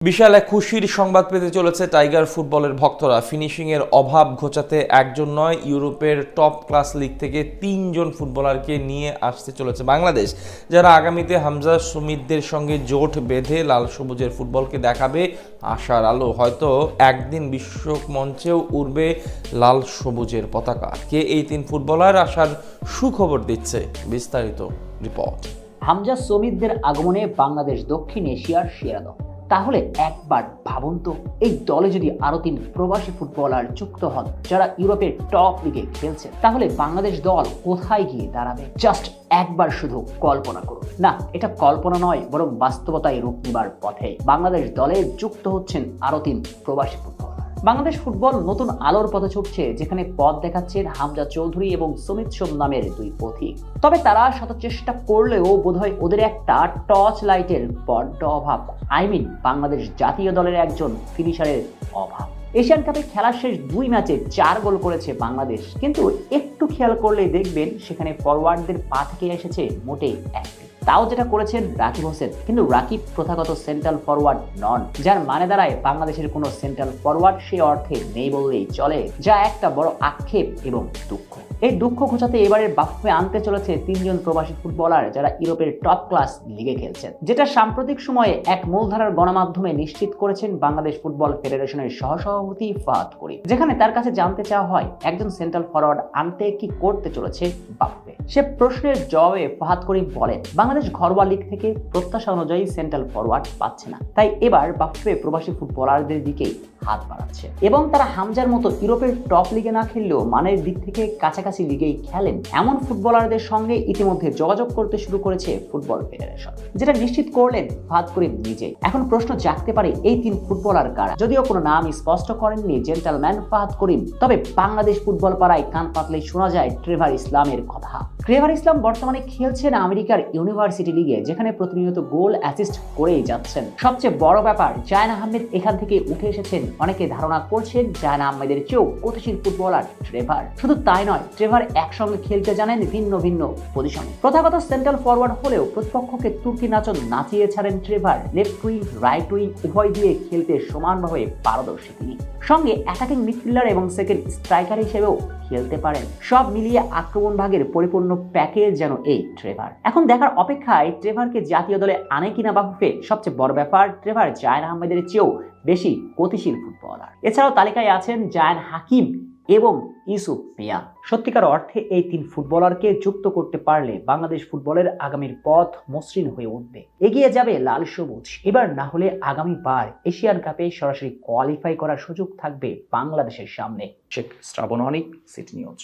বিশাল এক খুশির সংবাদ পেতে চলেছে টাইগার ফুটবলের ভক্তরা। ফিনিশিংয়ের অভাব ঘোচাতে একজন নয়, ইউরোপের টপ ক্লাস লিগ থেকে 3জন ফুটবলারকে নিয়ে আসতে চলেছে বাংলাদেশ, যারা আগামীতে হামজা সুমিতদের সঙ্গে জোট বেঁধে লাল সবুজের ফুটবলকে দেখাবে আশার আলো। হয়তো একদিন বিশ্ব মঞ্চেও উড়বে লাল সবুজের পতাকা। কে এই 3 ফুটবলার, আশার সুখবর দিচ্ছে বিস্তারিত রিপোর্ট। হামজা সুমিতদের আগমনে বাংলাদেশ দক্ষিণ এশিয়ার সেরা দল। তাহলে একবার ভাবুন তো, এই দলে যদি আরো 3 প্রবাসী ফুটবলার যুক্ত হন যারা ইউরোপের টপ লিগে খেলছে, তাহলে বাংলাদেশ দল কোথায় গিয়ে দাঁড়াবে? জাস্ট একবার শুধু কল্পনা করুন। না, এটা কল্পনা নয়, বরং বাস্তবতায় রূপ নেবার পথে বাংলাদেশ দলে যুক্ত হচ্ছেন আরো 3 প্রবাসী ফুটবলার। বাংলাদেশ ফুটবল নতুন আলোর পথে ছুটছে, যেখানে পথ দেখাচ্ছেন হামজা চৌধুরী এবং সুমিত সোম নামের 2 পথিক। তবে তারা শত চেষ্টা করলেও বোধহয় ওদের একটা টর্চ লাইটের বড্ড অভাব। বাংলাদেশ জাতীয় দলের একজন ফিনিশারের অভাব। এশিয়ান কাপে খেলার শেষ 2 ম্যাচে 4 গোল করেছে বাংলাদেশ, কিন্তু একটু খেয়াল করলেই দেখবেন সেখানে ফরওয়ার্ডদের পা থেকে এসেছে মোটেই 1টি। তাও যেটা করেছেন রাকিব হোসেন, কিন্তু রাকিব প্রথাগত সেন্ট্রাল ফরওয়ার্ড নন, যার মানে দাঁড়ায় বাংলাদেশের কোনো সেন্ট্রাল ফরওয়ার্ড সে অর্থে নেই বললেই চলে, যা একটা বড় আক্ষেপ এবং দুঃখ। এই দুঃখ ঘোচাতে এবারের বাফুফে আনতে চলেছে 3জন প্রবাসী ফুটবলার যারা ইউরোপের টপ ক্লাস লিগে খেলছেন, যেটা সাম্প্রতিক সময়ে এক মূলধারার গণমাধ্যমে নিশ্চিত করেছেন বাংলাদেশ ফুটবল ফেডারেশনের সহসভাপতি ফাহাদ করিম। যেখানে তার কাছে জানতে চাওয়া হয় একজন সেন্ট্রাল ফরওয়ার্ড আনতে কি করতে চলেছে বাফুফে। সে প্রশ্নের জবাবে ফাহাদ করিম বলেন, বাংলাদেশ ঘরোয়া লিগ থেকে প্রত্যাশা অনুযায়ী সেন্ট্রাল ফরওয়ার্ড পাচ্ছে না, তাই এবার বাফুফে প্রবাসী ফুটবলারদের দিকেই হাত বাড়াচ্ছে এবং তারা হামজার মতো ইউরোপের টপ লিগে না খেললেও মানের দিক থেকে কাছাকাছি লিগেই খেলেন এমন ফুটবলারদের সঙ্গে ইতিমধ্যে যোগাযোগ করতে শুরু করেছে ফুটবল ফেডারেশন, যেটা নিশ্চিত করলেন ফাহাদ করিম নিজেই। এখন প্রশ্ন জাগতে পারে এই 3 ফুটবলার কারা। যদিও কোনো নাম স্পষ্ট করেননি জেন্টলম্যান ফাহাদ করিম, তবে বাংলাদেশ ফুটবল পাড়ায় কান পাতলেই শোনা যায় ট্রেভার ইসলামের কথা। ট্রেভার ইসলাম বর্তমানে খেলছেন আমেরিকার ইউনিভার্সিটি লিগে, যেখানে প্রতিনিয়ত গোল অ্যাসিস্ট করেই যাচ্ছেন। সবচেয়ে বড় ব্যাপার, জায়ন আহমেদ এখান থেকে উঠে এসেছেন। অনেকে ধারণা করছেন জায়ন আহমেদের চেয়েও গতিশীল ফুটবলার ট্রেভার। শুধু তাই নয়, ট্রেভার একসঙ্গে খেলতে জানেন ভিন্ন ভিন্ন পজিশনে। প্রথাগত সেন্ট্রাল ফরওয়ার্ড হলেও প্রতিপক্ষকে তুর্কি নাচন নাচিয়ে ছাড়েন Trevor. Left wing, right wing উভয় দিয়ে খেলতে সমানভাবে পারদর্শী তিনি। সঙ্গে অ্যাটাকিং মিডফিল্ডার এবং সেকেন্ড স্ট্রাইকার হিসেবেও খেলতে পারেন। সব মিলিয়ে আক্রমণ ভাগের পরিপূর্ণ প্যাকেজ যেন এই ট্রেভার। এখন দেখার অপেক্ষায় ট্রেভারকে জাতীয় দলে আনে কিনা বাফুফে। সবচেয়ে বড় ব্যাপার, ট্রেভার জায়ন আহমেদের চেয়েও বেশি গতিশীল ফুটবলার। এছাড়াও তালিকায় আছেন জায়ান হাকিম এবং ইউসুফ মিয়া। সত্যিকার অর্থে এই 3 ফুটবলারকে যুক্ত করতে পারলে বাংলাদেশ ফুটবলের আগামীর পথ মসৃণ হয়ে উঠবে, এগিয়ে যাবে লাল সবুজ। এবার না হলে আগামীবার এশিয়ান কাপে সরাসরি কোয়ালিফাই করার সুযোগ থাকবে বাংলাদেশের সামনে। শেখ শ্রাবণ অনিক, সিটি নিউজ।